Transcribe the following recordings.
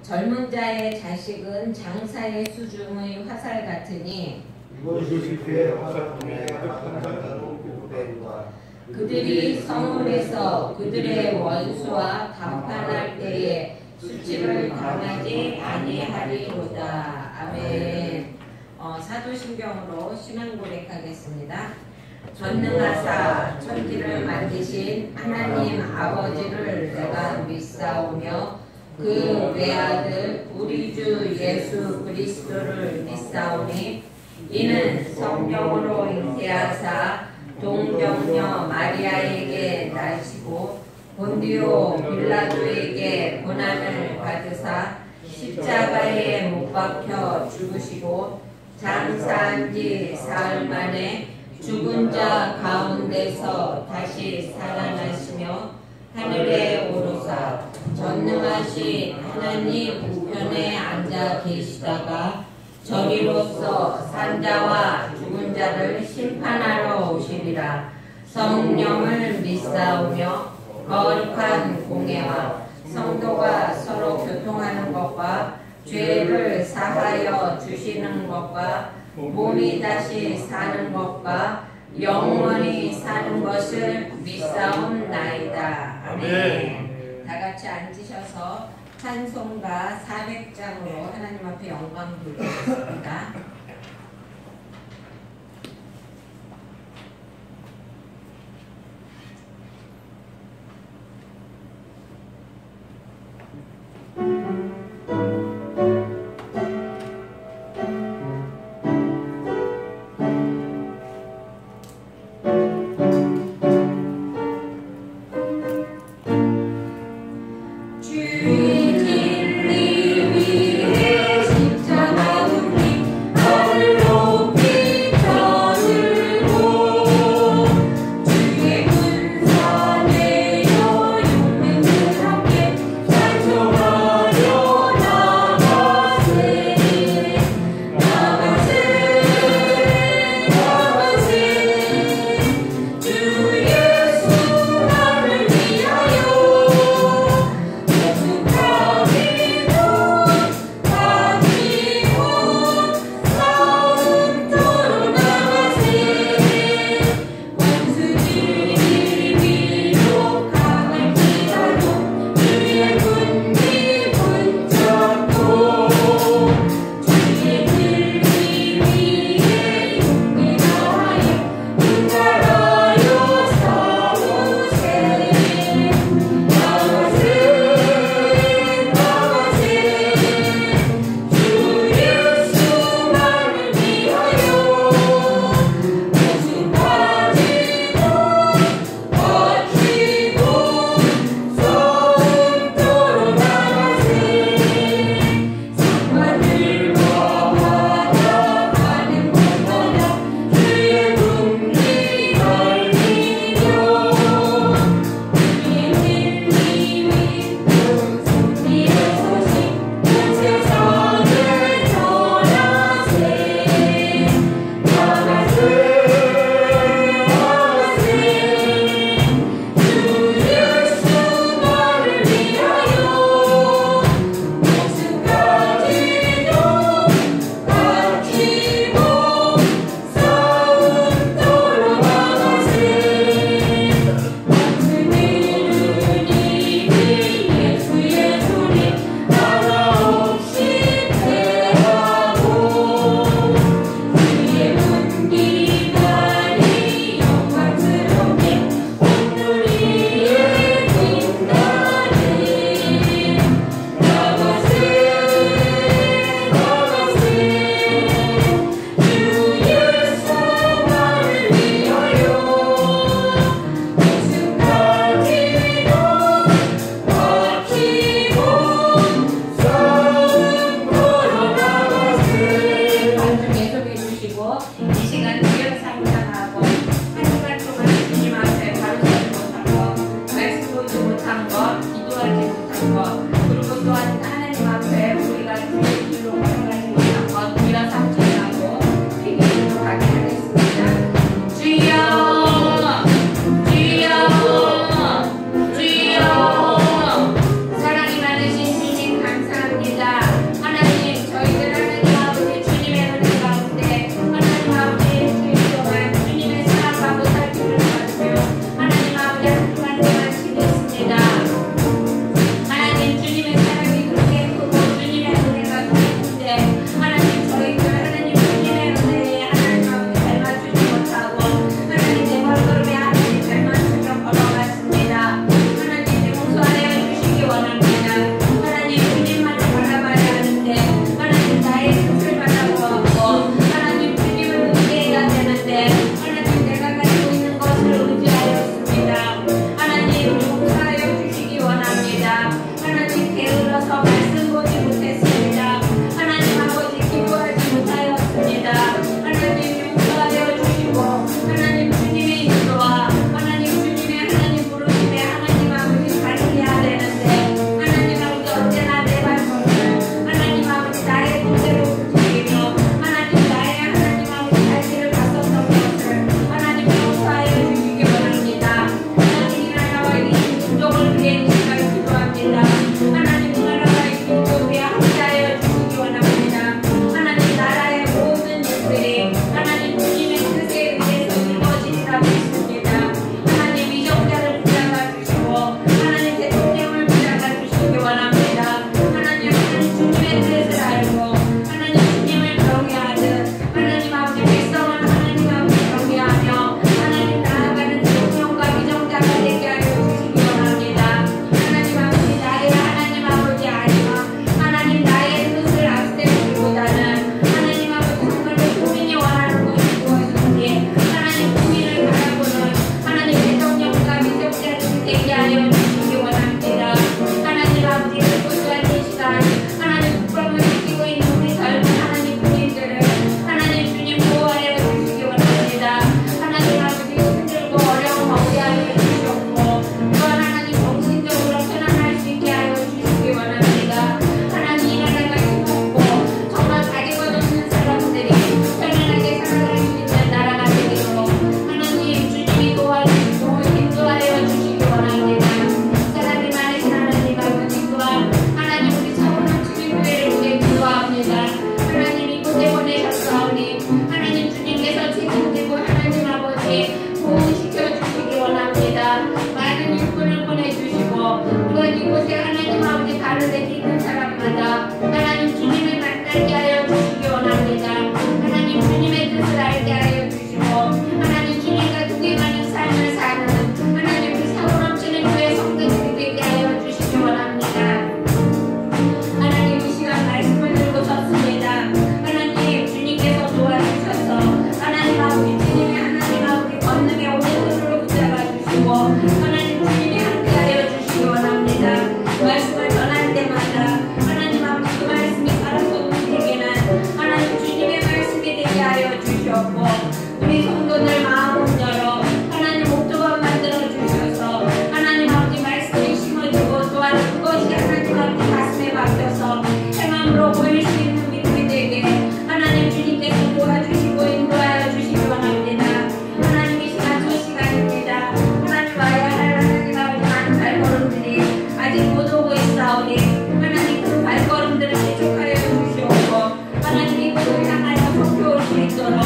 젊은 자의 자식은 장사의 수중의 화살 같으니 이것이 그의 화살통에 항상 보호된다. 그들이 성문에서 그들의 원수와 담판할 때에 수치를 당하지 아니하리로다. 아멘. 사도신경으로 신앙 고백하겠습니다. 전능하사 천지를 만드신 하나님 아버지를 내가 믿사오며 그 외아들 우리 주 예수 그리스도를 믿사오니 이는 성령으로 잉태하사 동정녀 마리아에게 나시고 본디오 빌라도에게 고난을 받으사 십자가에 못 박혀 죽으시고 장사한 지 사흘 만에 죽은 자 가운데서 다시 살아나시며 하늘에 오르사 전능하신 하나님 우편에 앉아 계시다가 저리로서 산자와 죽은 자를 심판하러 오시리라. 성령을 믿사오며 거룩한 공예와 성도가 서로 교통하는 것과 죄를 사하여 주시는 것과 몸이 다시 사는 것과 영원히 사는 것을 믿사옵나이다. 아멘. 다 같이 앉으셔서 찬송가 400장으로 하나님 앞에 영광 돌리겠습니다. 사랑이 많으신 주님 감사합니다. 바빠서 말씀 보지 못했습니다. 하나님 아버지 기도하지 못하였습니다. 하나님 용서하여 주시고 하나님 주님의 인도와 하나님 주님의 하나님 부르심에 하나님 아버지 달려야 되는데 하나님 아버지 언제나 내 발걸음을 하나님 아버지 나의 뜻대로 움직이며 하나님 나의 하나님 아버지 갈 길을 갔었던 것을 하나님 용서하여 주시기 원합니다. 하나님 이 나라와 이 민족을 위해 기도합니다. 하나님 이 나라와 이 민족을 위해 함께하여 주시기 원합니다. 하나님 나라의 모든 일들이 하나님 주님의 뜻에 의해서 이루어지리라 믿습니다. 하나님 이정자를 붙잡아 주시고 하나님 대통령을 붙잡아 주시기 원합니다. 하나님 주님의 뜻을 알고 하나님 주님을 경외하듯 하나님 아버지 백성을 하나님 아버지 경외하며 하나님 나아가는 대통령과 이정자가 되게 하여 주시기 원합니다. 하나님 아버지 나의 하나님 아버지 아니와 하나님 나의 뜻을 앞세우기보다는 하나님 아버지 정말로 국민이 원하는 것이 무엇인지 하나님 국민을 바라보는 하나님 대통령과 미적자들이 되게 하여 주시기 원합니다. 하나님 아버지 그곳과 이 시간 하나님 국방을 지키고 있는 우리 젊은 하나님 국민들을 하나님 주님 보호하여 주시기 원합니다. 하나님 아버지 힘들고 어려움 없게 하여 주시옵고 또한 하나님 정신적으로 편안할 수 있게 하여 주시기 원합니다. 하나님 이 나라가 힘없고 정말 가지고 없는 사람들이 편안하게 살아갈 수 있는 나라가 되기로 하나님 주님이 도와주시고 인도하여 주시기 원합니다. 사랑이 많으신 하나님 아버지 또한 하나님 우리 차원한 주님교회를 위해 기도합니다. 하나님 이곳에 보내셨사오니 하나님 주님께서 책임지고 하나님 아버지 보호시켜 주시기 원합니다. 많은 일꾼을 보내주시고 또한 이곳에 하나님 아버지 발을 내딛는 사람마다 하나님 주님을 만나게 하여 주시기 원합니다. 하나님 주님의 뜻을 알게 하여 주시고 하나님 주님과 동행하는 삶을 사는 하나님 그 사고 넘치는 교회 성도들이 되게 하여 주시기 원합니다. 하나님 이 시간 말씀을 들고 섰습니다. 하나님 주님께서 도와주셔서 하나님 아버지 주님의 하나님 아버지 권능의 오른손으로 붙잡아 주시고 하나님 주님이 함께하여 주시기 원합니다. 말씀을 전할 때마다 하나님 아버지 그 말씀이 살아서 움직이는 하나님 주님의 말씀이 되게 하여 주시옵고 우리 성도들 마음을 열어 하나님 목도만 만들어 주셔서 하나님 아버지 말씀을 심어주고 또한 그것이 하나님 아버지 가슴에 박혀서 행함으로 보일 수 있는 믿음이 되게 하나님 주님께서 도와주시고 인도하여 주시기 원합니다. 하나님 이 시간 첫 시간입니다. 하나님 와야 할 하나님 아버지 많은 발걸음들이 아직 못 오고 있사오니 하나님 그 발걸음들을 지속하여 주시옵고 하나님 이곳을 향하여 성교올 수 있도록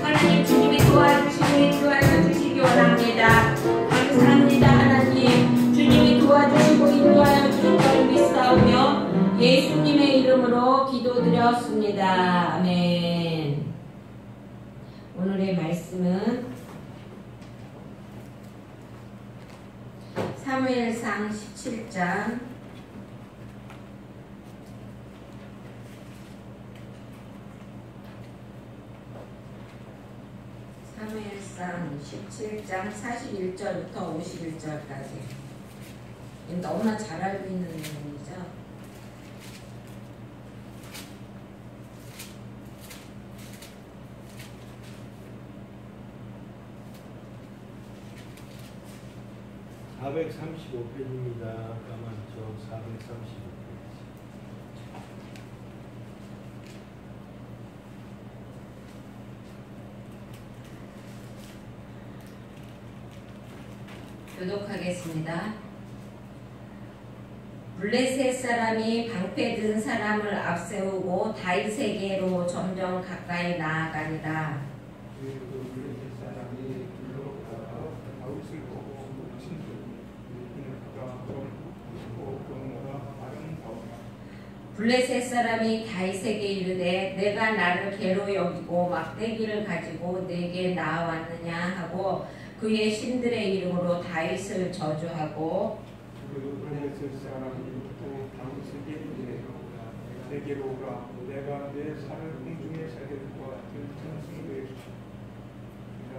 하나님 주님이 도와주시고 인도하여 주시기 원합니다. 감사합니다. 하나님 주님이 도와주시고 인도하여 주실 걸 믿사오며 예수님의 이름으로 기도드렸습니다. 아멘. 오늘의 말씀은 사무엘상 17장 17장 41절부터 51절까지 너무나 잘 알고 있는 내용이죠. (435페이지입니다) 까만쪽 435페이지. 교독하겠습니다. 블레셋 사람이 방패든 사람을 앞세우고 다윗에게로 점점 가까이 나아가니라. 블레셋 사람이 다윗에게 이르되 내가 나를 개로 여기고 막대기를 가지고 내게 나아왔느냐 하고 그의 신들의 이름으로 다윗을 저주하고 블레셋 사람이 또 다윗에게 이르되 내게로 오라 내가 내 살을 공중에 새겨두고 들뜬 승부해 주시리라.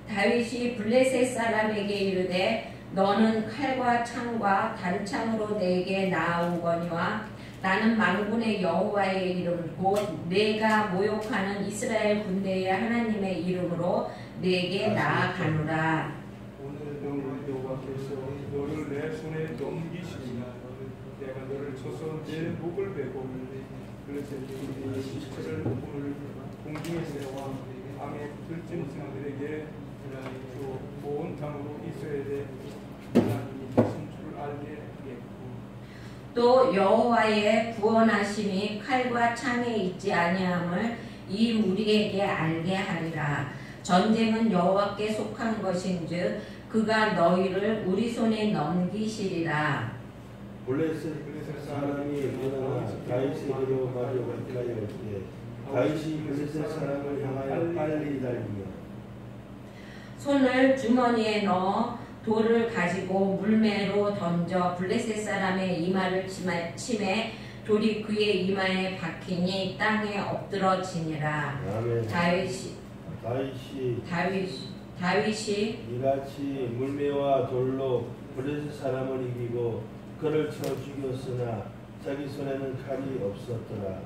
다윗이 블레셋 사람에게 이르되 너는 칼과 창과 단창으로 내게 나아오거니와 나는 만군의 여호와의 이름 곧 내가 모욕하는 이스라엘 군대의 하나님의 이름으로 내게 나아가노라. 오늘 너는 여호와께서 너를 내 손에 넘기시니 내가 너를 쳐서 내 목을 베고 블레셋의 시체를 오늘 공중에서 내와 밤에 들짐 사람들에게 온 땅으로 이스라엘의 하나님이 되신 줄 알게 하겠고 또 여호와의 구원하심이 칼과 창에 있지 아니함을 이 무리에게 알게 하리라. 전쟁은 여호와께 속한 것인즉 그가 너희를 우리 손에 넘기시리라. 블레셋 사람이 일어나 다윗에게로 가려고 하여 다윗이 블레셋 사람을 향하여 빨리 달리며 손을 주머니에 넣어 돌을 가지고 물매로 던져 블레셋 사람의 이마를 치매 돌이 그의 이마에 박히니 땅에 엎드러지니라. 아멘. 다윗이 이같이 물매와 돌로 블레셋 사람을 이기고 그를 쳐 죽였으나 자기 손에는 칼이 없었더라.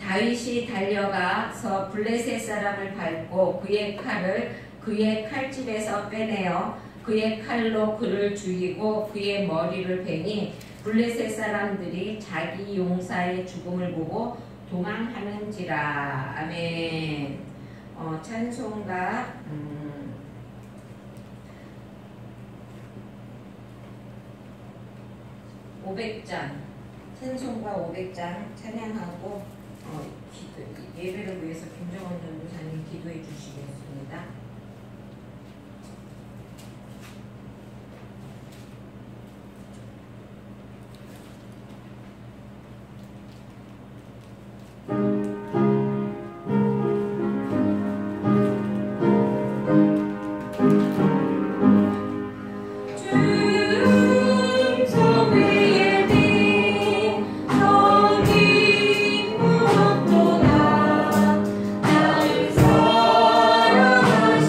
다윗이 달려가서 블레셋 사람을 밟고 그의 칼을 그의 칼집에서 빼내어 그의 칼로 그를 죽이고 그의 머리를 베니 블레셋 사람들이 자기 용사의 죽음을 보고 도망하는지라. 아멘. 찬송가 500장 찬송가 500장 찬양하고 예배를 위해서 김정원 전도사님 기도해 주시겠습니다. 나를 사랑하시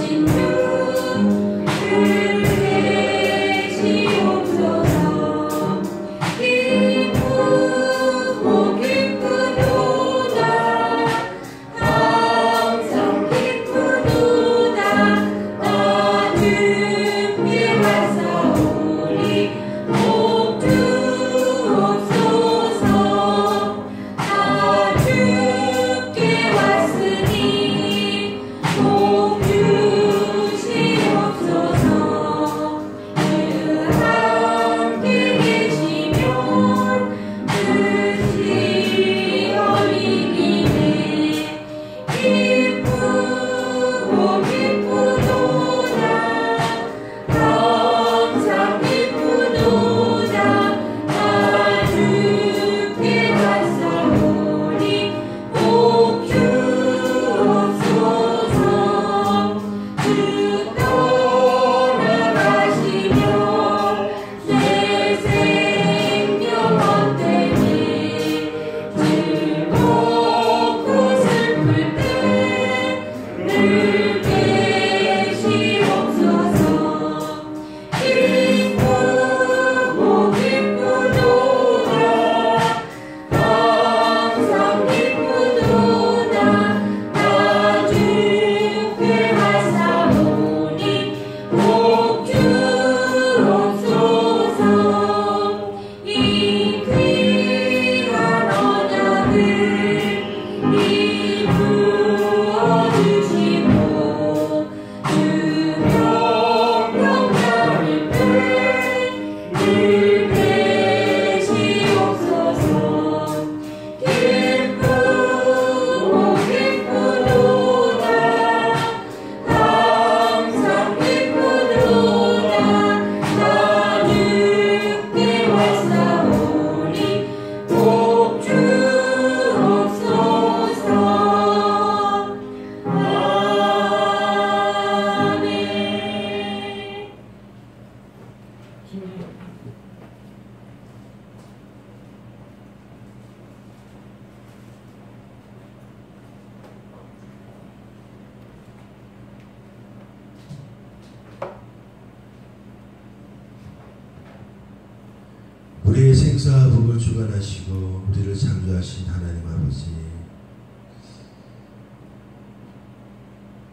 생사와 복을 주관하시고 우리를 창조하신 하나님 아버지,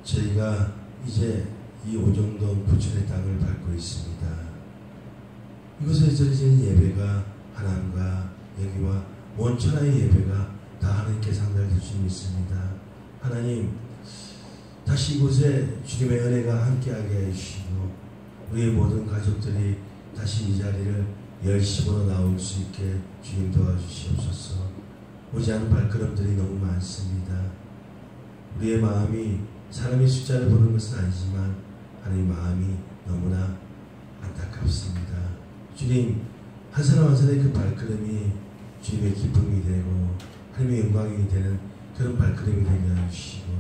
저희가 이제 이 오정동 부천의 땅을 밟고 있습니다. 이곳에 드려지는 예배가 하나님과 여기와 온 천하의 예배가 다 하나님께 상달될 줄 믿습니다. 하나님, 다시 이곳에 주님의 은혜가 함께하게 해주시고 우리의 모든 가족들이 다시 이 자리를 열심으로 나올 수 있게 주님 도와주시옵소서. 오지 않은 발걸음들이 너무 많습니다. 우리의 마음이 사람의 숫자를 보는 것은 아니지만 하나님 마음이 너무나 안타깝습니다. 주님, 한 사람 한 사람의 그 발걸음이 주님의 기쁨이 되고 하나님의 영광이 되는 그런 발걸음이 되게 해주시고,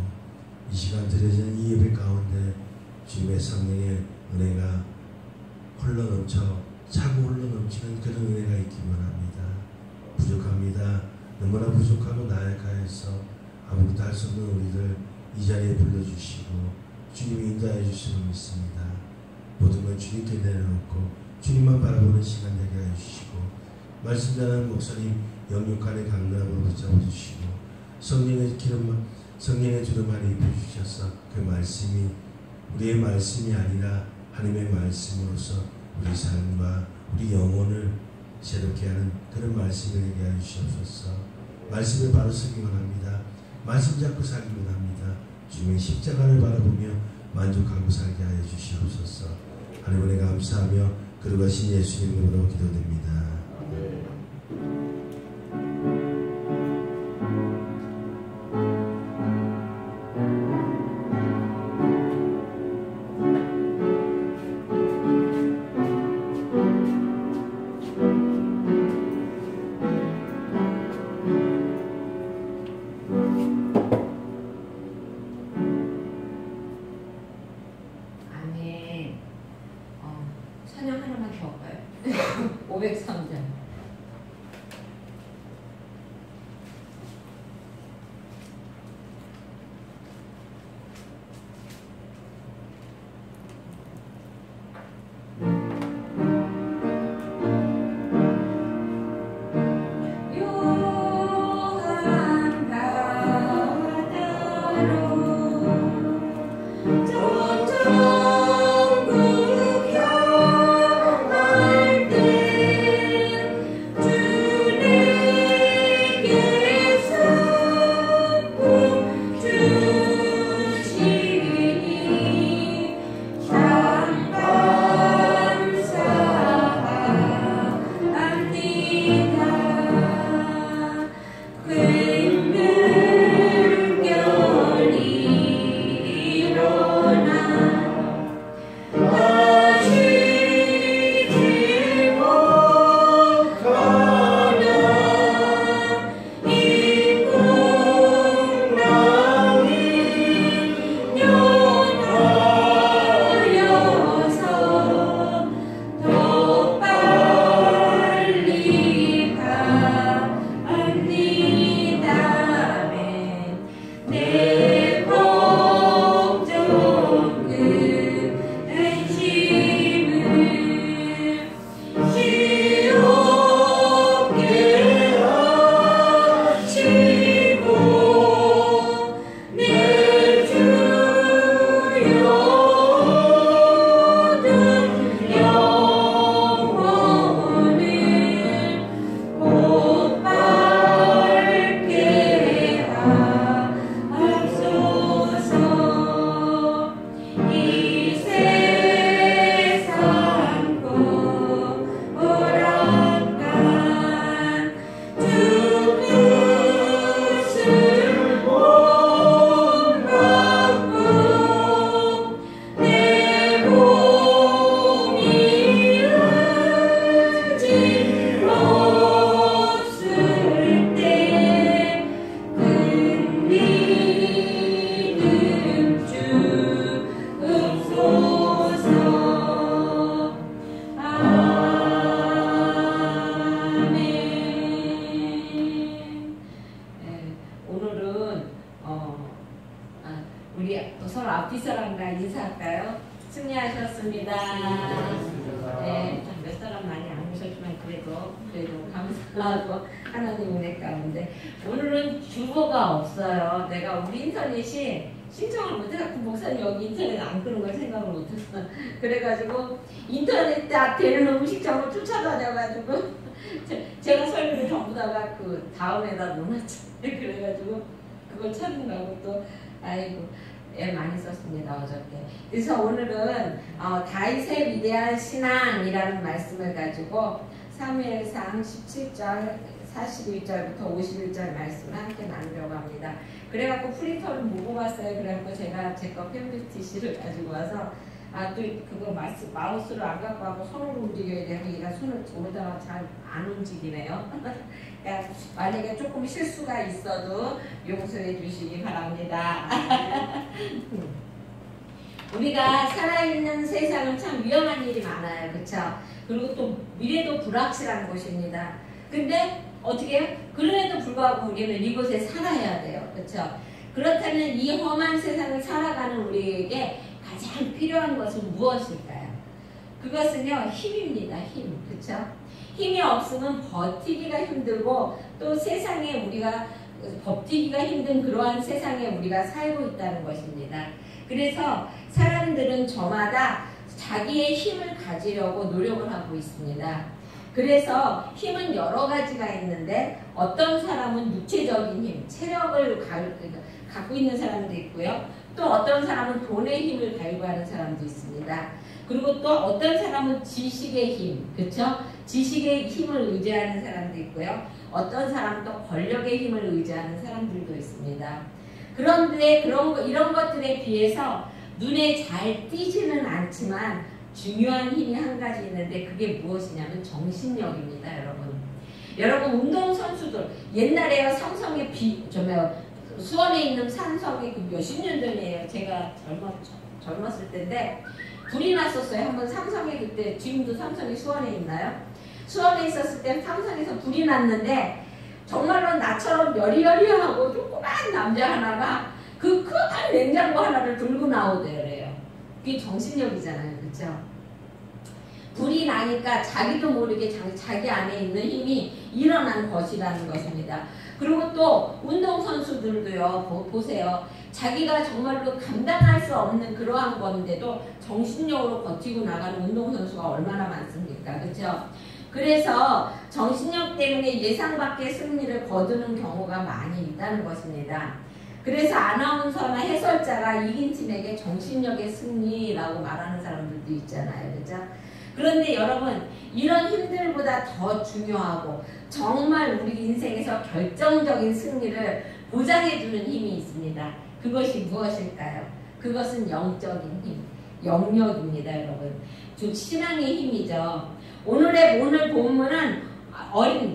이 시간 드려지는 이 예배 가운데 주님의 성령의 은혜가 흘러 넘쳐 차고 흘러 넘치는 그런 은혜가 있기 원합니다. 부족합니다. 너무나 부족하고 나약하여서 아무것도 할 수 없는 우리들 이 자리에 불러주시고 주님이 인도하여 주시면 믿습니다. 모든 건 주님께 내려놓고 주님만 바라보는 시간 되게 해주시고, 말씀 전하는 목사님 영육간의 강건함으로 붙잡아주시고 성령의 기름, 성령의 주름만을 입혀주셔서 그 말씀이 우리의 말씀이 아니라 하나님의 말씀으로서 우리 삶과 우리 영혼을 새롭게 하는 그런 말씀을 되게 해주시옵소서. 말씀을 바로 쓰기 원합니다. 말씀 잡고 살기 원합니다. 주님의 십자가를 바라보며 만족하고 살게 하여 주시옵소서. 하나님 은혜 감사하며 그러하신 예수님 이름으로 기도드립니다. 찬양 하나만 더 할까요? 503장. 우리 또 서로 앞뒤 사람과 인사할까요? 승리하셨습니다. 네, 몇 사람 많이 안 오셨어요. 오셨지만 그래도 감사하고 하나님 은혜 가운데 오늘은 주보가 없어요. 내가 우리 인터넷이 신청을 못해서 목사님 여기 인터넷 안 끄는 걸 생각을 못했어. 그래가지고 인터넷 다 되는 음식점을 쫓아다녀가지고 제가 설교를 전부 다가 그 다음에다 놓았죠. 그래가지고 그걸 찾느라고 또 아이고 애 많이 썼습니다 어저께. 그래서 오늘은 다윗의 위대한 신앙이라는 말씀을 가지고 사무엘상 17절 41절부터 51절 말씀을 함께 나누려고 합니다. 그래갖고 프린터를 못 뽑았어요. 그래갖고 제가 제 거 펜PTC를 가지고 와서 또 그거 마우스를 안 갖고 하고 손으로 움직여야 되고 얘가 손을 오다가 잘 안 움직이네요. 그러니까 만약에 조금 실수가 있어도 용서해 주시기 바랍니다. 우리가 살아있는 세상은 참 위험한 일이 많아요. 그렇죠? 그리고 또 미래도 불확실한 곳입니다. 근데 어떻게 해요? 그럼에도 불구하고 우리는 이곳에 살아야 돼요. 그렇죠? 그렇다면 이 험한 세상을 살아가는 우리에게 가장 필요한 것은 무엇일까요? 그것은요, 힘입니다. 힘. 그렇죠? 힘이 없으면 버티기가 힘들고 또 세상에 우리가 버티기가 힘든 그러한 세상에 우리가 살고 있다는 것입니다. 그래서 사람들은 저마다 자기의 힘을 가지려고 노력을 하고 있습니다. 그래서 힘은 여러 가지가 있는데 어떤 사람은 육체적인 힘, 체력을 갖고 있는 사람도 있고요. 또 어떤 사람은 돈의 힘을 갈구하는 사람도 있습니다. 그리고 또 어떤 사람은 지식의 힘, 그렇죠? 지식의 힘을 의지하는 사람도 있고요. 어떤 사람은 또 권력의 힘을 의지하는 사람들도 있습니다. 그런데 이런 것들에 비해서 눈에 잘 띄지는 않지만 중요한 힘이 한 가지 있는데 그게 무엇이냐면 정신력입니다, 여러분. 여러분 운동선수들 옛날에요 삼성의 수원에 있는 삼성이 몇십 년 전이에요. 제가 젊었을 때인데 불이 났었어요. 한번 삼성에 그때 지금도 삼성이 수원에 있나요? 수원에 있었을 때 삼성에서 불이 났는데 정말로 나처럼 여리여리하고 조그만 남자 하나가 그 큰 냉장고 하나를 들고 나오더래요. 그게 정신력이잖아요. 그렇죠? 불이 나니까 자기도 모르게 자기 안에 있는 힘이 일어난 것이라는 것입니다. 그리고 또 운동선수들도요. 보세요. 자기가 정말로 감당할 수 없는 그러한 건데도 정신력으로 버티고 나가는 운동선수가 얼마나 많습니까? 그렇죠? 그래서 정신력 때문에 예상 밖의 승리를 거두는 경우가 많이 있다는 것입니다. 그래서 아나운서나 해설자가 이긴 팀에게 정신력의 승리라고 말하는 사람들도 있잖아요. 그렇죠? 그런데 여러분 이런 힘들보다 더 중요하고 정말 우리 인생에서 결정적인 승리를 보장해주는 힘이 있습니다. 그것이 무엇일까요? 그것은 영적인 힘, 영역입니다. 여러분. 신앙의 힘이죠. 오늘 본문은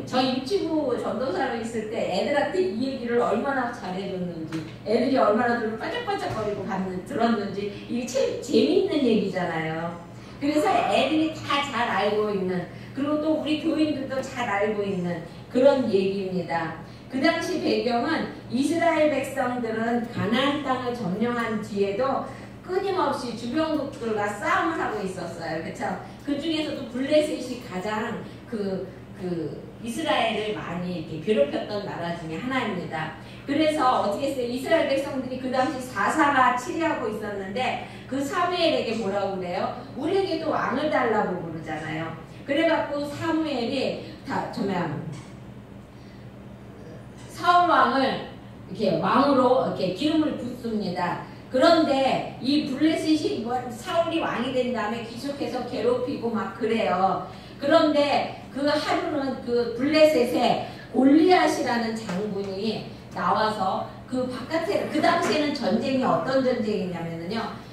저 유치부 전도사로 있을 때 애들한테 이 얘기를 얼마나 잘해줬는지 애들이 얼마나 반짝반짝거리고 들었는지 이게 참 재미있는 얘기잖아요. 그래서 애들이 다 잘 알고 있는 그리고 또 우리 교인들도 잘 알고 있는 그런 얘기입니다. 그 당시 배경은 이스라엘 백성들은 가나안 땅을 점령한 뒤에도 끊임없이 주변국들과 싸움을 하고 있었어요. 그렇죠? 그 중에서도 블레셋이 가장 이스라엘을 많이 이렇게 괴롭혔던 나라 중에 하나입니다. 그래서 어떻게 했어요? 이스라엘 백성들이 그 당시 사사가 치리하고 있었는데 그 사무엘에게 뭐라고 그래요? 우리에게도 왕을 달라고 부르잖아요. 그래갖고 사무엘이 사울 왕을 이렇게 왕으로 이렇게 기름을 붓습니다. 그런데 이 블레셋이 사울이 왕이 된 다음에 계속해서 괴롭히고 막 그래요. 그런데 그 하루는 그 블레셋에 골리앗이라는 장군이 나와서 그 바깥에 그 당시에는 전쟁이 어떤 전쟁이냐면요.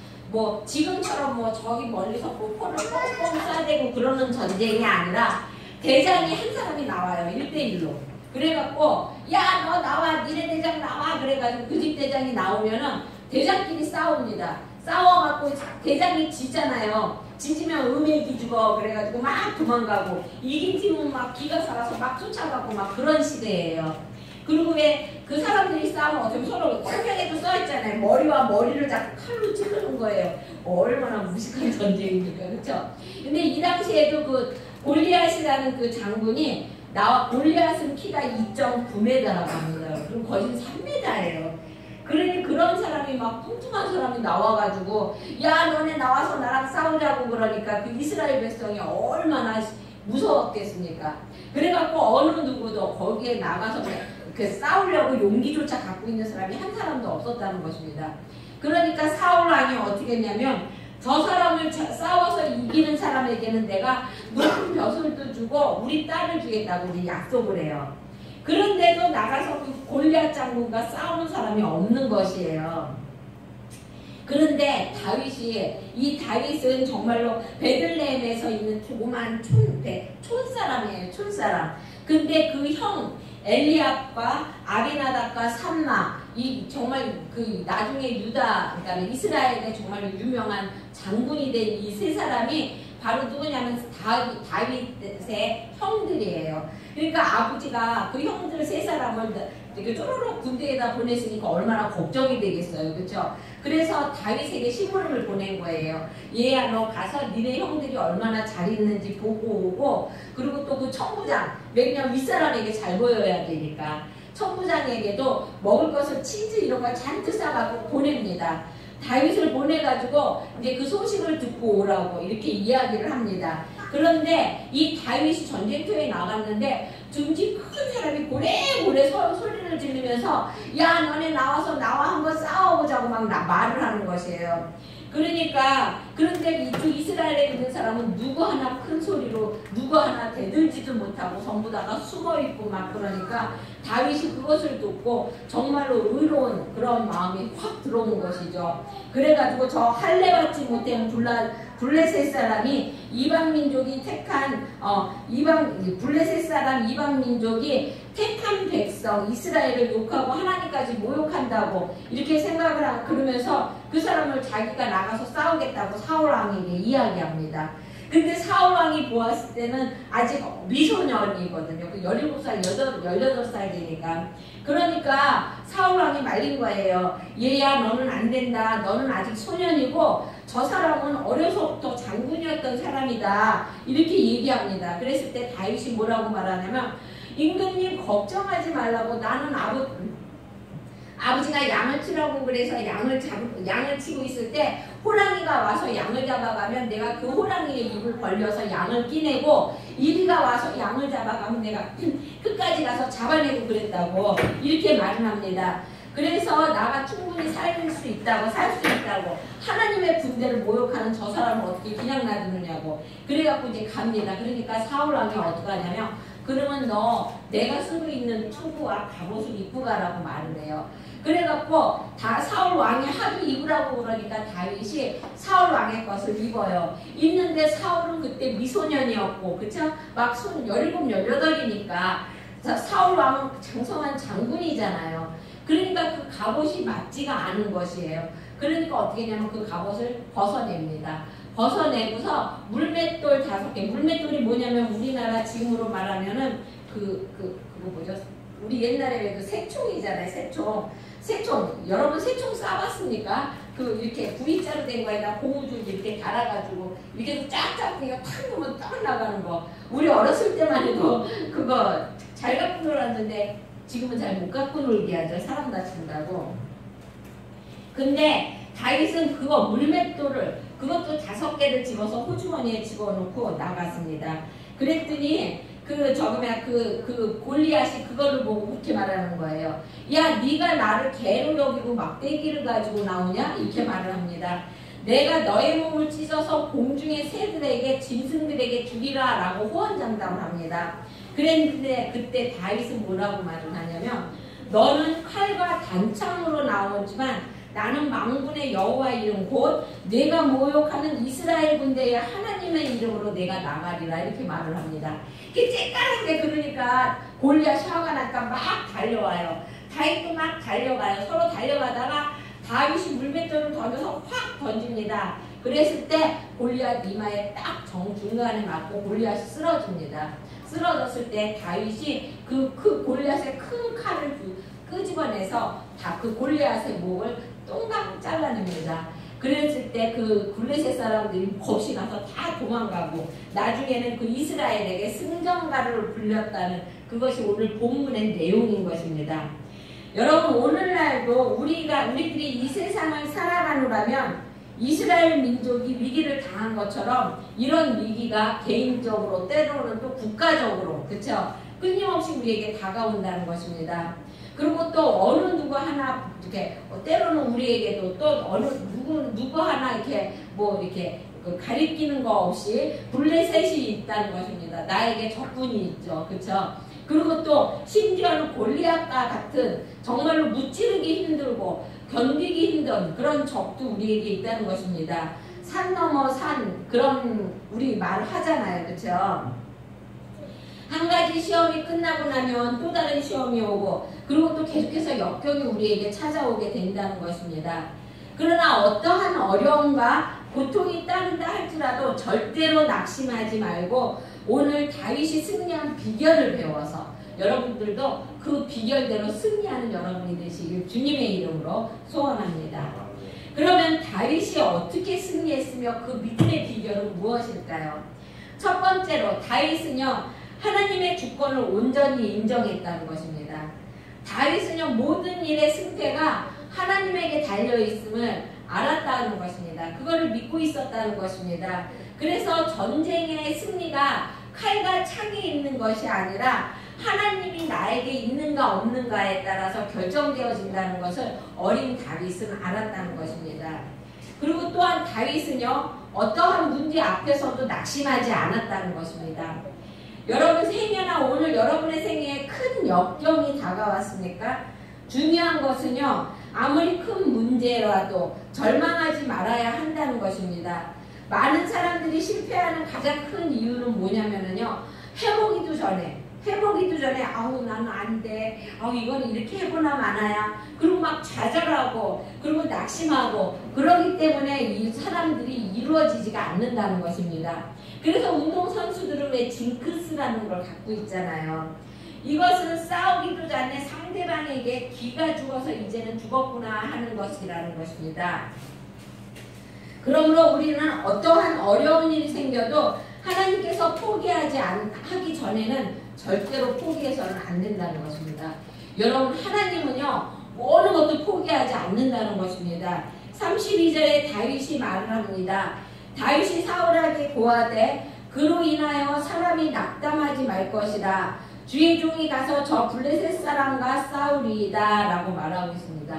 지금처럼 저기 멀리서 폭포를 뻥뻥 쏴대고 그러는 전쟁이 아니라 대장이 한 사람이 나와요. 1대1로. 그래갖고 야 너 나와 니네 대장 나와 그래가지고 그 집 대장이 나오면은 대장끼리 싸웁니다. 싸워갖고 대장이 지잖아요. 지지면 음액이 죽어 그래가지고 막 도망가고 이긴 팀은 막 기가 살아서 막 쫓아가고 막 그런 시대예요. 그리고 왜 그 사람들이 싸우면 어떻게 서로 성경에도 써있잖아요. 머리와 머리를 자꾸 칼로 찌르는 거예요. 얼마나 무식한 전쟁입니까? 그렇죠? 근데 이 당시에도 골리앗이라는 그 장군이 골리앗은 키가 2.9m라고 합니다. 그럼 거진 3m예요. 그러니 그런 사람이 막 뚱뚱한 사람이 나와가지고 야 너네 나와서 나랑 싸우자고 그러니까 그 이스라엘 백성이 얼마나 무서웠겠습니까? 그래갖고 어느 누구도 거기에 나가서 그 싸우려고 용기조차 갖고 있는 사람이 한 사람도 없었다는 것입니다. 그러니까 사울 왕이 어떻게 했냐면 저 사람을 싸워서 이기는 사람에게는 내가 높은 벼슬도 주고 우리 딸을 주겠다고 이제 약속을 해요. 그런데도 나가서 그 골리앗 장군과 싸우는 사람이 없는 것이에요. 그런데 이 다윗은 정말로 베들레헴에서 있는 조그만 촌사람이에요. 촌사람. 근데 그 형 엘리압과 아비나답과 삼마 이 정말 그 나중에 유다 그러니까 이스라엘의 정말 유명한 장군이 된 이 세 사람이 바로 누구냐면 다윗의 형들이에요. 그러니까 아버지가 그 형들 세 사람을 이렇게 쪼로록 군대에다 보냈으니까 얼마나 걱정이 되겠어요. 그렇죠? 그래서 다윗에게 심부름을 보낸 거예요. 얘야 너 가서 니네 형들이 얼마나 잘 있는지 보고 오고 그리고 또 그 천부장 왜냐면 윗사람에게 잘 보여야 되니까 천부장에게도 먹을 것을 치즈 이런 걸 잔뜩 싸가지고 보냅니다. 다윗을 보내가지고 이제 그 소식을 듣고 오라고 이렇게 이야기를 합니다. 그런데 이 다윗이 전쟁터에 나갔는데 둥지 큰 사람이 고래고래 소리를 지르면서 야 너네 나와서 나와 한번 싸워보자고 막 말을 하는 것이에요. 그러니까 그런데 이쪽 이스라엘에 있는 사람은 누구 하나 큰 소리로 누구 하나 대들지도 못하고 전부 다가 숨어있고 막 그러니까 다윗이 그것을 듣고 정말로 의로운 그런 마음이 확 들어오는 것이죠. 그래가지고 저 할례받지 못한 블레셋 사람이 이방민족이 택한 블레셋 사람 이방민족이 택한 백성 이스라엘을 욕하고 하나님까지 모욕한다고 이렇게 생각을 하고 그러면서 그 사람을 자기가 나가서 싸우겠다고 사울왕에게 이야기합니다. 근데 사울왕이 보았을 때는 아직 미소년이거든요. 17살, 18살 되니까. 그러니까 사울왕이 말린 거예요. 얘야 너는 안 된다. 너는 아직 소년이고 저 사람은 어려서부터 장군이었던 사람이다. 이렇게 얘기합니다. 그랬을 때 다윗이 뭐라고 말하냐면 임금님 걱정하지 말라고 나는 아버지가 양을 치라고 그래서 양을 치고 있을 때 호랑이가 와서 양을 잡아가면 내가 그 호랑이의 입을 벌려서 양을 끼내고 이리가 와서 양을 잡아가면 내가 끝까지 가서 잡아내고 그랬다고 이렇게 말을 합니다. 그래서 나가 충분히 살 수 있다고 하나님의 군대를 모욕하는 저 사람을 어떻게 그냥 놔두느냐고 그래갖고 이제 갑니다. 그러니까 사울왕이 어떻게 하냐면 그러면 너 내가 쓰고 있는 투구와 갑옷을 입고 가라고 말을 해요. 그래갖고 다 사울 왕이 하도 입으라고 그러니까 다윗이 사울 왕의 것을 입어요. 입는데 사울은 그때 미소년이었고 그쵸? 막 17, 18이니까 사울 왕은 장성한 장군이잖아요. 그러니까 그 갑옷이 맞지가 않은 것이에요. 그러니까 어떻게 했냐면 그 갑옷을 벗어냅니다. 벗어내고서 물맷돌 5개. 물맷돌이 뭐냐면 우리나라 지금으로 말하면은 그거 뭐죠? 우리 옛날에 왜 그 새총이잖아요. 새총. 여러분 새총 쏴봤습니까? 그 이렇게 V자로 된 거에다 고무줄 이렇게 달아가지고 이렇게 쫙쫙 그냥 탁 놓으면 떡 나가는 거. 우리 어렸을 때만 해도 그거 잘 갖고 놀았는데 지금은 잘 못 갖고 놀게 하죠. 사람 다친다고. 근데 다윗은 그거 물맷돌을 그것도 5개를 집어서 호주머니에 집어넣고 나갔습니다. 그랬더니 그 골리앗이 그거를 보고 그렇게 말하는 거예요. 야, 네가 나를 개로 여기고 막대기를 가지고 나오냐? 이렇게 말을 합니다. 내가 너의 몸을 찢어서 공중의 새들에게 짐승들에게 주리라 라고 호언장담을 합니다. 그랬는데 그때 다윗은 뭐라고 말을 하냐면 너는 칼과 단창으로 나오지만 나는 만군의 여호와 이름 곧 내가 모욕하는 이스라엘 군대의 하나님의 이름으로 내가 나가리라 이렇게 말을 합니다. 이게 쬐까는데 그러니까 골리앗이 화가 나니까 막 달려와요. 다윗도 막 달려가요. 서로 달려가다가 다윗이 물맷돌을 던져서 확 던집니다. 그랬을 때 골리앗 이마에 딱 정중간에 맞고 골리앗이 쓰러집니다. 쓰러졌을 때 다윗이 그 골리앗의 큰 칼을 끄집어내서 다 그 골리앗의 목을 똥강 잘라냅니다. 그랬을 때 그 블레셋 사람들이 겁이 나서 다 도망가고 나중에는 그 이스라엘에게 승전가를 불렸다는 그것이 오늘 본문의 내용인 것입니다. 여러분 오늘날도 우리들이 이 세상을 살아가노라면 이스라엘 민족이 위기를 당한 것처럼 이런 위기가 개인적으로 때로는 또 국가적으로 그렇죠? 끊임없이 우리에게 다가온다는 것입니다. 그리고 또 어느 누구 하나 이렇게 때로는 우리에게도 또 어느 누구 하나 이렇게 뭐 이렇게 가리키는 거 없이 블레셋이 있다는 것입니다. 나에게 적군이 있죠, 그렇죠? 그리고 또 심지어는 골리앗과 같은 정말로 무찌르기 힘들고 견디기 힘든 그런 적도 우리에게 있다는 것입니다. 산 넘어 산 그런 우리 말 하잖아요, 그렇죠? 한 가지 시험이 끝나고 나면 또 다른 시험이 오고 그리고 또 계속해서 역경이 우리에게 찾아오게 된다는 것입니다. 그러나 어떠한 어려움과 고통이 따른다 할지라도 절대로 낙심하지 말고 오늘 다윗이 승리한 비결을 배워서 여러분들도 그 비결대로 승리하는 여러분이 되시길 주님의 이름으로 소원합니다. 그러면 다윗이 어떻게 승리했으며 그 믿음의 비결은 무엇일까요? 첫 번째로 다윗은요 하나님의 주권을 온전히 인정했다는 것입니다. 다윗은요 모든 일의 승패가 하나님에게 달려있음을 알았다는 것입니다. 그거를 믿고 있었다는 것입니다. 그래서 전쟁의 승리가 칼과 창에 있는 것이 아니라 하나님이 나에게 있는가 없는가에 따라서 결정되어진다는 것을 어린 다윗은 알았다는 것입니다. 그리고 또한 다윗은요 어떠한 문제 앞에서도 낙심하지 않았다는 것입니다. 여러분 생애나 오늘 여러분의 생애에 큰 역경이 다가왔습니까? 중요한 것은요 아무리 큰 문제라도 절망하지 말아야 한다는 것입니다. 많은 사람들이 실패하는 가장 큰 이유는 뭐냐면요 해보기도 전에 아우 나는 안 돼. 아우 이거는 이렇게 해보나 마나야. 그리고 막 좌절하고 그리고 낙심하고 그러기 때문에 이 사람들이 이루어지지가 않는다는 것입니다. 그래서 운동선수들은 왜 징크스라는 걸 갖고 있잖아요. 이것은 싸우기도 전에 상대방에게 기가 죽어서 이제는 죽었구나 하는 것이라는 것입니다. 그러므로 우리는 어떠한 어려운 일이 생겨도 하나님께서 하기 전에는 절대로 포기해서는 안 된다는 것입니다. 여러분 하나님은요 어느 것도 포기하지 않는다는 것입니다. 32절에 다윗이 말을 합니다. 다윗이 사울에게 고하되 그로 인하여 사람이 낙담하지 말 것이라 주의 종이 가서 저 블레셋 사람과 싸우리이다 라고 말하고 있습니다.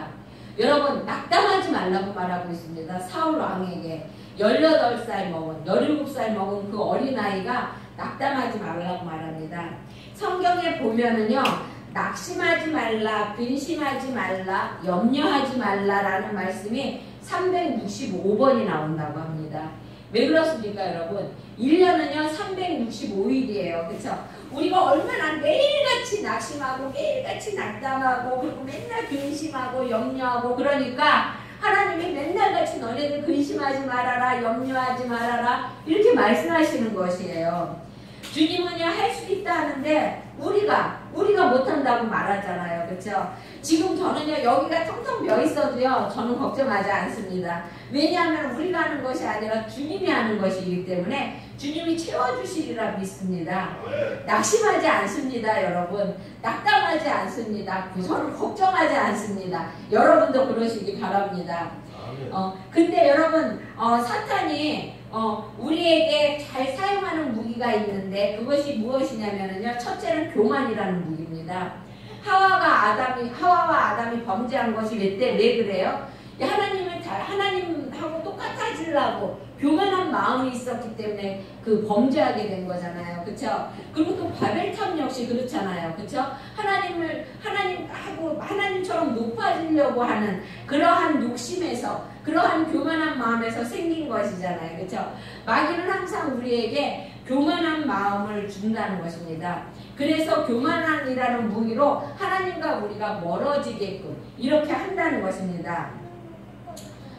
여러분 낙담하지 말라고 말하고 있습니다. 사울 왕에게 18살 먹은 17살 먹은 그 어린아이가 낙담하지 말라고 말합니다. 성경에 보면은요 낙심하지 말라, 근심하지 말라, 염려하지 말라라는 말씀이 365번이 나온다고 합니다. 왜 그렇습니까 여러분? 1년은요 365일이에요. 그렇죠? 우리가 얼마나 매일같이 낙심하고 매일같이 낙담하고 그리고 맨날 근심하고 염려하고 그러니까 하나님이 맨날같이 너네들 근심하지 말아라, 염려하지 말아라 이렇게 말씀하시는 것이에요. 주님은요 할 수 있다 하는데 우리가 못한다고 말하잖아요. 그렇죠? 지금 저는요 여기가 텅텅 비어 있어도요 저는 걱정하지 않습니다. 왜냐하면 우리가 하는 것이 아니라 주님이 하는 것이기 때문에 주님이 채워주시리라 믿습니다. 낙심하지 않습니다. 여러분 낙담하지 않습니다. 저는 걱정하지 않습니다. 여러분도 그러시기 바랍니다. 근데 여러분 사탄이 우리에게 잘 사용하는 무기가 있는데 그것이 무엇이냐면요 첫째는 교만이라는 무기입니다. 하와와 아담이 범죄한 것이 왜 그래요? 하나님하고 똑같아지려고 교만한 마음이 있었기 때문에 그 범죄하게 된 거잖아요. 그렇죠? 그리고 또 바벨탑 역시 그렇잖아요. 그렇죠? 하나님처럼 높아지려고 하는 그러한 욕심에서 그러한 교만한 마음에서 생긴 것이잖아요. 그렇죠? 마귀는 항상 우리에게 교만한 마음을 준다는 것입니다. 그래서 교만이라는 무기로 하나님과 우리가 멀어지게끔 이렇게 한다는 것입니다.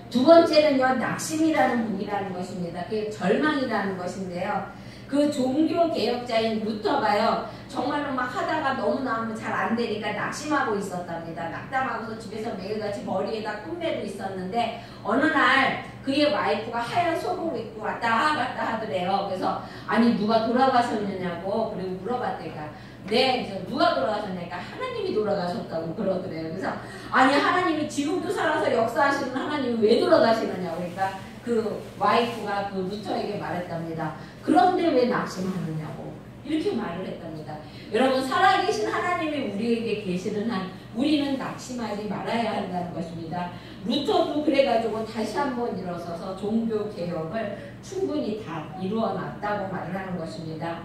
두 번째는요 낙심이라는 무기라는 것입니다. 그게 절망이라는 것인데요. 그 종교 개혁자인 루터가요, 정말로 막 하다가 너무나 잘 안 되니까 낙심하고 있었답니다. 낙담하고서 집에서 매일같이 머리에다 꿈매고 있었는데 어느 날 그의 와이프가 하얀 속옷 입고 왔다 갔다 하더래요. 그래서 아니 누가 돌아가셨느냐고 그리고 물어봤대니까 네, 그래서 누가 돌아가셨냐니까 하나님이 돌아가셨다고 그러더래요. 그래서 아니 하나님이 지금도 살아서 역사하시는 하나님이 왜 돌아가시느냐고 그러니까 그 와이프가 그 루터에게 말했답니다. 그런데 왜 낙심하느냐고 이렇게 말을 했답니다. 여러분 살아계신 하나님이 우리에게 계시는 한 우리는 낙심하지 말아야 한다는 것입니다. 루터도 그래가지고 다시 한번 일어서서 종교 개혁을 충분히 다 이루어놨다고 말을 하는 것입니다.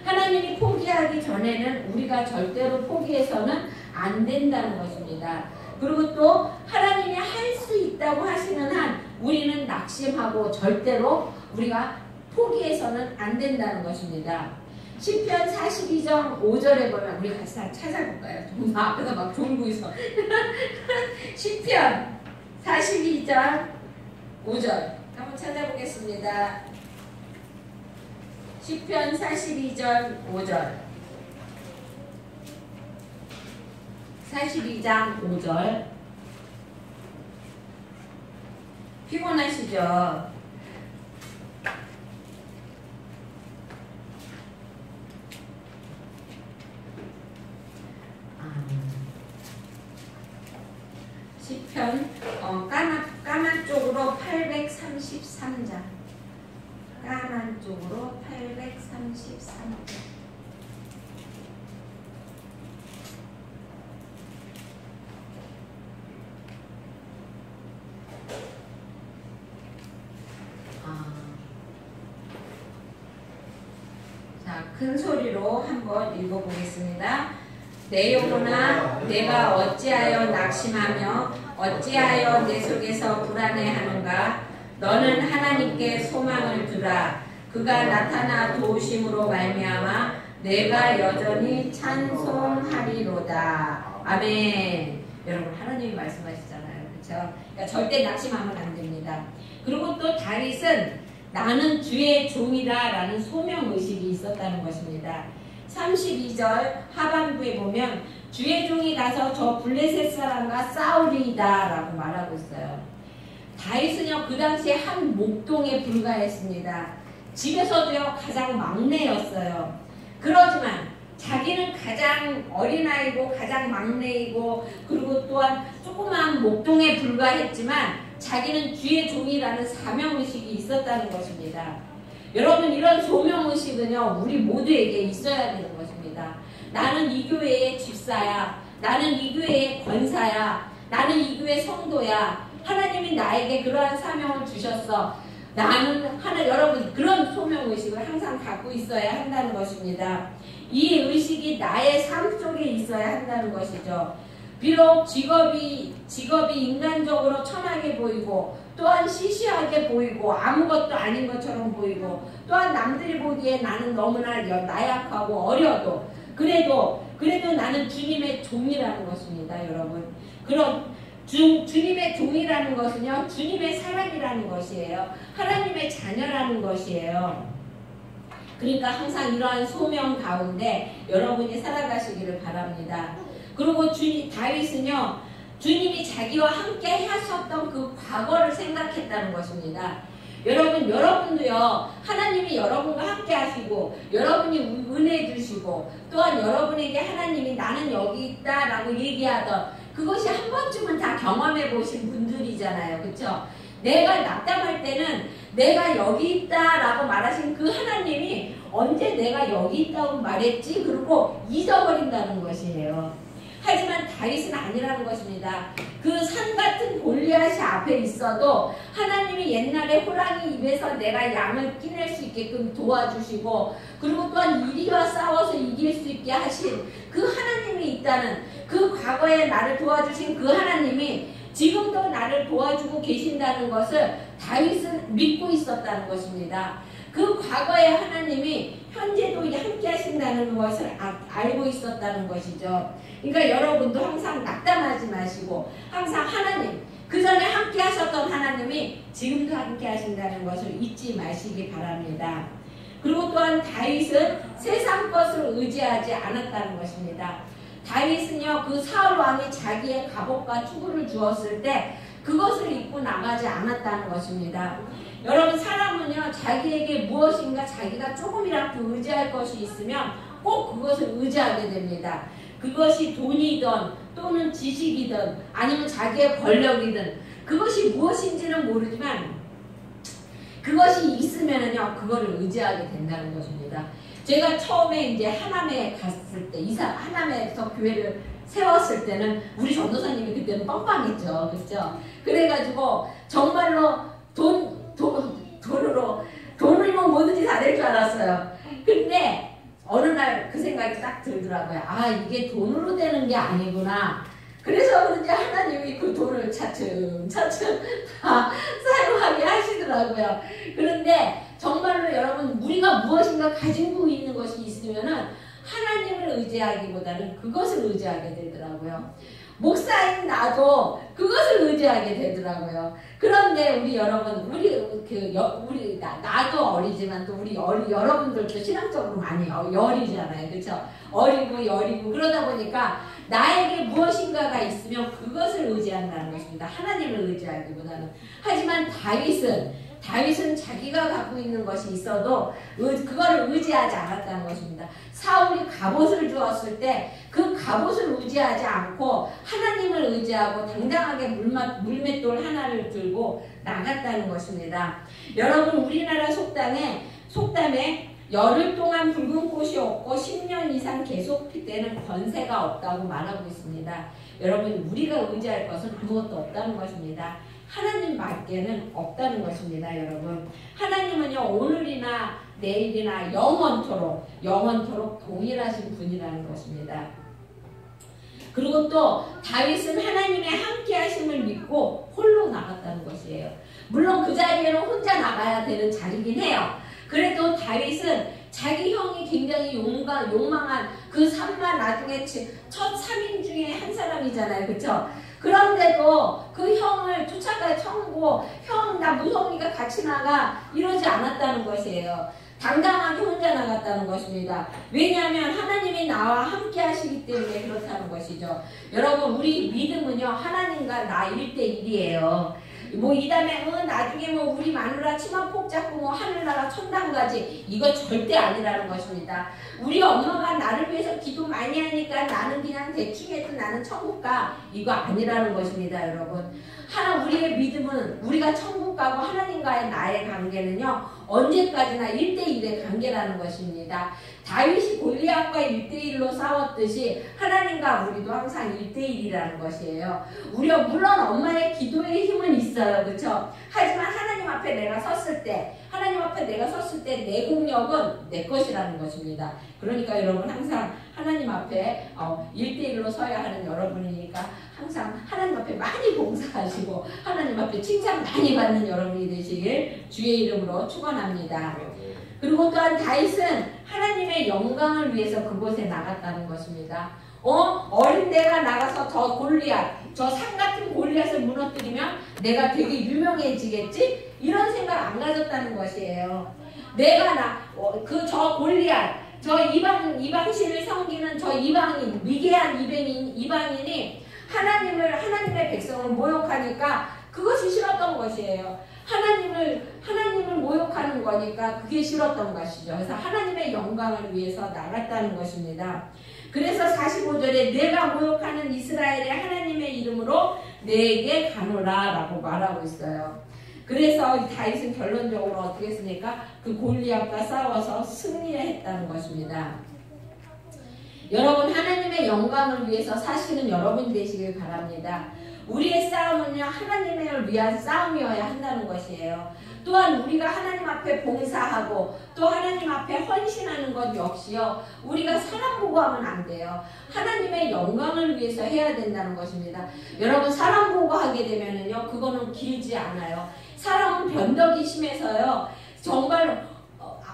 하나님이 포기하기 전에는 우리가 절대로 포기해서는 안 된다는 것입니다. 그리고 또 하나님이 할 수 있다고 하시는 한 우리는 낙심하고 절대로 우리가 포기해서는 안 된다는 것입니다. 시편 42장 5절에 보면 우리 같이 다 찾아볼까요? 정말 앞에서 막 졸고 있어. 시편 42장 5절 한번 찾아보겠습니다. 시편 42절 5절 42장 5절 피곤하시죠? 시편 까만 쪽으로 833장 까만 쪽으로 833장 자, 큰 소리로 한번 읽어보겠습니다. 내 영혼아 내가 어찌하여 낙심하며 어찌하여 내 속에서 불안해하는가. 너는 하나님께 소망을 두라. 그가 나타나 도우심으로 말미암아 내가 여전히 찬송하리로다. 아멘. 여러분 하나님이 말씀하시잖아요. 그렇죠? 그러니까 절대 낙심하면 안 됩니다. 그리고 또 다윗은 나는 주의 종이다 라는 소명의식이 있었다는 것입니다. 32절 하반부에 보면 주의 종이 가서 저 블레셋 사람과 싸우리이다 라고 말하고 있어요. 다윗은요 그 당시에 한 목동에 불과했습니다. 집에서도요 가장 막내였어요. 그러지만 자기는 가장 어린아이고 가장 막내이고 그리고 또한 조그마한 목동에 불과했지만 자기는 주의 종이라는 사명의식이 있었다는 것입니다. 여러분 이런 소명의식은요 우리 모두에게 있어야 되는 것입니다. 나는 이 교회의 집사야. 나는 이 교회의 권사야. 나는 이 교회 성도야. 하나님이 나에게 그러한 사명을 주셨어. 나는 여러분 그런 소명의식을 항상 갖고 있어야 한다는 것입니다. 이 의식이 나의 삶 속에 있어야 한다는 것이죠. 비록 직업이 인간적으로 천하게 보이고 또한 시시하게 보이고 아무것도 아닌 것처럼 보이고 또한 남들이 보기에 나는 너무나 나약하고 어려도 그래도 나는 주님의 종이라는 것입니다. 여러분 그런 주님의 종이라는 것은요 주님의 사람이라는 것이에요. 하나님의 자녀라는 것이에요. 그러니까 항상 이러한 소명 가운데 여러분이 살아가시기를 바랍니다. 그리고 다윗은요 주님이 자기와 함께 하셨던 그 과거를 생각했다는 것입니다. 여러분도요 하나님이 여러분과 함께 하시고 여러분이 은혜 주시고 또한 여러분에게 하나님이 나는 여기 있다 라고 얘기하던 그것이 한 번쯤은 다 경험해 보신 분들이잖아요. 그렇죠? 내가 낙담할 때는 내가 여기 있다 라고 말하신 그 하나님이 언제 내가 여기 있다고 말했지? 그리고 잊어버린다는 것이에요. 하지만 다윗은 아니라는 것입니다. 그 산 같은 골리앗이 앞에 있어도 하나님이 옛날에 호랑이 입에서 내가 양을 끼낼 수 있게끔 도와주시고 그리고 또한 이리와 싸워서 이길 수 있게 하신 그 하나님이 있다는 그 과거에 나를 도와주신 그 하나님이 지금도 나를 도와주고 계신다는 것을 다윗은 믿고 있었다는 것입니다. 그 과거의 하나님이 현재도 함께 하신다는 것을 알고 있었다는 것이죠. 그러니까 여러분도 항상 낙담하지 마시고 항상 하나님, 그 전에 함께 하셨던 하나님이 지금도 함께 하신다는 것을 잊지 마시기 바랍니다. 그리고 또한 다윗은 세상 것을 의지하지 않았다는 것입니다. 다윗은요, 그 사울 왕이 자기의 갑옷과 투구를 주었을 때 그것을 입고 나가지 않았다는 것입니다. 여러분, 사람은요, 자기에게 무엇인가 자기가 조금이라도 의지할 것이 있으면 꼭 그것을 의지하게 됩니다. 그것이 돈이든 또는 지식이든 아니면 자기의 권력이든 그것이 무엇인지는 모르지만 그것이 있으면은요, 그거를 의지하게 된다는 것입니다. 제가 처음에 이제 하남에 갔을 때, 하남에서 교회를 세웠을 때는 우리 전도사님이 그때는 빵빵했죠. 그렇죠? 그래가지고 정말로 돈으로 뭐든지 다 될 줄 알았어요. 근데 어느 날 그 생각이 딱 들더라고요. 아, 이게 돈으로 되는 게 아니구나. 그래서 그런지 하나님이 그 돈을 차츰 다 사용하게 하시더라고요. 그런데 정말로 여러분, 우리가 무엇인가 가지고 있는 것이 있으면은 하나님을 의지하기보다는 그것을 의지하게 되더라고요. 목사인 나도 그것을 의지하게 되더라고요. 그런데 우리 여러분, 나도 어리지만 또 우리 여러분들도 신앙적으로 많이 여리잖아요. 그렇죠? 어리고 여리고 그러다 보니까 나에게 무엇인가가 있으면 그것을 의지한다는 것입니다. 하나님을 의지하기보다는. 하지만 다윗은 자기가 갖고 있는 것이 있어도 그거를 의지하지 않았다는 것입니다. 사울이 갑옷을 주었을 때 그 갑옷을 의지하지 않고 하나님을 의지하고 당당하게 물맷돌 하나를 들고 나갔다는 것입니다. 여러분, 우리나라 속담에 열흘 동안 붉은 꽃이 없고 10년 이상 계속 피대는 권세가 없다고 말하고 있습니다. 여러분, 우리가 의지할 것은 아무것도 없다는 것입니다. 하나님 밖에는 없다는 것입니다. 여러분, 하나님은요, 오늘이나 내일이나 영원토록 동일하신 분이라는 것입니다. 그리고 또 다윗은 하나님의 함께 하심을 믿고 홀로 나갔다는 것이에요. 물론 그 자리에는 혼자 나가야 되는 자리긴 해요. 그래도 다윗은 자기 형이 굉장히 용망한 그 3만 나중에 첫 3인 중에 한 사람이잖아요. 그렇죠? 그런데도 그 형을 쫓아가 청고, 형 나 무서우니까 같이 나가, 이러지 않았다는 것이에요. 당당하게 혼자 나갔다는 것입니다. 왜냐하면 하나님이 나와 함께 하시기 때문에 그렇다는 것이죠. 여러분, 우리 믿음은요, 하나님과 나 1대1이에요. 이 다음에 나중에 우리 마누라 치마 폭 잡고 하늘나라 천당 가지, 이거 절대 아니라는 것입니다. 우리 엄마가 나를 위해서 기도 많이 하니까 나는 그냥 대충 해도 나는 천국 가, 이거 아니라는 것입니다. 여러분, 우리의 믿음은 우리가 천국 가고 하나님과의 나의 관계는요, 언제까지나 1대1의 관계라는 것입니다. 다윗이 골리앗과 1대1로 싸웠듯이 하나님과 우리도 항상 1대1이라는 것이에요. 물론 엄마의 기도의 힘은 있어요. 그렇죠? 하지만 하나님 앞에 내가 섰을 때 내 공력은 내 것이라는 것입니다. 그러니까 여러분, 항상 하나님 앞에 1대1로 서야 하는 여러분이니까 항상 하나님 앞에 많이 봉사하시고 하나님 앞에 칭찬 많이 받는 여러분이 되시길 주의 이름으로 축원합니다. 그리고 또한 다윗은 하나님의 영광을 위해서 그곳에 나갔다는 것입니다. 어린 내가 나가서 저 산 같은 골리앗을 무너뜨리면 내가 되게 유명해지겠지? 이런 생각 안 가졌다는 것이에요. 저 골리앗, 저 이방신을 섬기는 저 이방인, 미개한 이방인이 하나님의 백성을 모욕하니까 그것이 싫었던 것이에요. 하나님을 모욕하는 거니까 그게 싫었던 것이죠. 그래서 하나님의 영광을 위해서 나갔다는 것입니다. 그래서 45절에 내가 모욕하는 이스라엘의 하나님의 이름으로 내게 가노라 라고 말하고 있어요. 그래서 다윗은 결론적으로 어떻게 했습니까? 그 골리앗과 싸워서 승리했다는 것입니다. 여러분, 하나님의 영광을 위해서 사시는 여러분 되시길 바랍니다. 우리의 싸움은요, 하나님을 위한 싸움이어야 한다는 것이에요. 또한 우리가 하나님 앞에 봉사하고 또 하나님 앞에 헌신하는 것 역시요, 우리가 사람 보고 하면 안 돼요. 하나님의 영광을 위해서 해야 된다는 것입니다. 여러분, 사람 보고 하게 되면은요, 그거는 길지 않아요. 사람은 변덕이 심해서요, 정말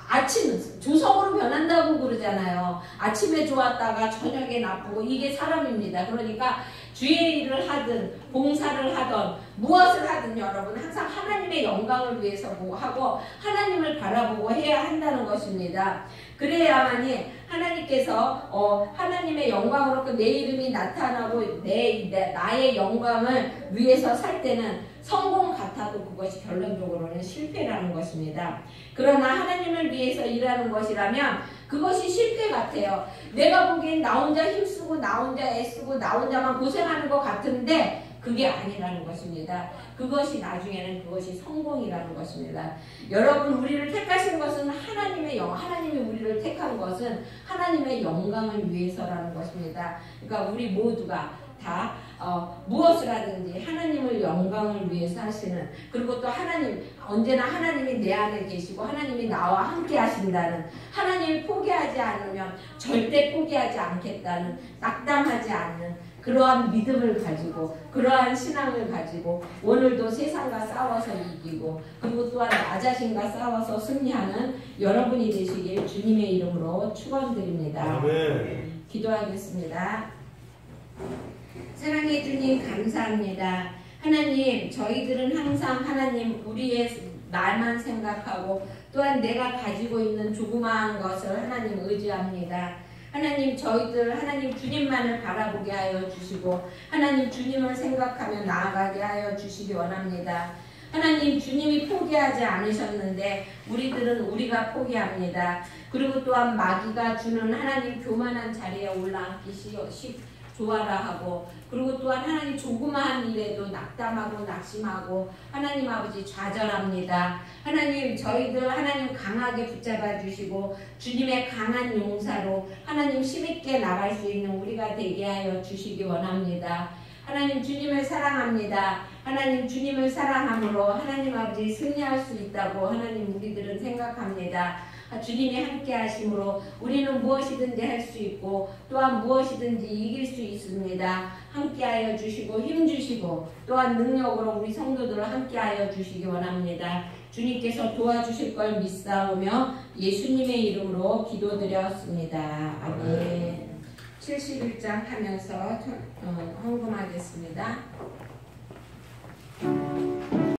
아침 조석으로 변한다고 그러잖아요. 아침에 좋았다가 저녁에 나쁘고, 이게 사람입니다. 그러니까 주의 일을 하든 봉사를 하든 무엇을 하든 여러분 항상 하나님의 영광을 위해서 하고 하나님을 바라보고 해야 한다는 것입니다. 그래야만이 하나님께서 하나님의 영광으로 내 이름이 나타나고 나의 영광을 위해서 살 때는 성공 같아도 그것이 결론적으로는 실패라는 것입니다. 그러나 하나님을 위해서 일하는 것이라면 그것이 실패 같아요. 내가 보기엔 나 혼자 힘쓰고 나 혼자 애쓰고 나 혼자만 고생하는 것 같은데 그게 아니라는 것입니다. 그것이 나중에는 그것이 성공이라는 것입니다. 여러분, 우리를 택하신 것은 하나님의 하나님이 우리를 택한 것은 하나님의 영광을 위해서라는 것입니다. 그러니까 우리 모두가 다 무엇을 하든지 하나님을 영광을 위해서 하시는, 그리고 또 하나님, 언제나 하나님이 내 안에 계시고 하나님이 나와 함께 하신다는, 하나님이 포기하지 않으면 절대 포기하지 않겠다는, 낙담하지 않는 그러한 믿음을 가지고 그러한 신앙을 가지고 오늘도 세상과 싸워서 이기고 그리고 또한 나 자신과 싸워서 승리하는 여러분이 되시길 주님의 이름으로 축원드립니다. 아멘. 기도하겠습니다. 사랑해 주님 감사합니다. 하나님, 저희들은 항상 하나님 우리의 날만 생각하고 또한 내가 가지고 있는 조그마한 것을 하나님 의지합니다. 하나님, 저희들 하나님 주님만을 바라보게 하여 주시고 하나님 주님을 생각하며 나아가게 하여 주시기 원합니다. 하나님, 주님이 포기하지 않으셨는데 우리들은 우리가 포기합니다. 그리고 또한 마귀가 주는 하나님 교만한 자리에 올라앉기 좋아라 하고, 그리고 또한 하나님 조그마한 일에도 낙담하고 낙심하고 하나님 아버지 좌절합니다. 하나님, 저희들 하나님 강하게 붙잡아 주시고 주님의 강한 용사로 하나님 힘있게 나갈 수 있는 우리가 되게 하여 주시기 원합니다. 하나님, 주님을 사랑합니다. 하나님, 주님을 사랑함으로 하나님 아버지 승리할 수 있다고 하나님 우리들은 생각합니다. 주님이 함께 하심으로 우리는 무엇이든지 할 수 있고 또한 무엇이든지 이길 수 있습니다. 함께 하여 주시고 힘 주시고 또한 능력으로 우리 성도들을 함께 하여 주시기 원합니다. 주님께서 도와주실 걸 믿사오며 예수님의 이름으로 기도드렸습니다. 아멘. 71장 하면서 헌금하겠습니다.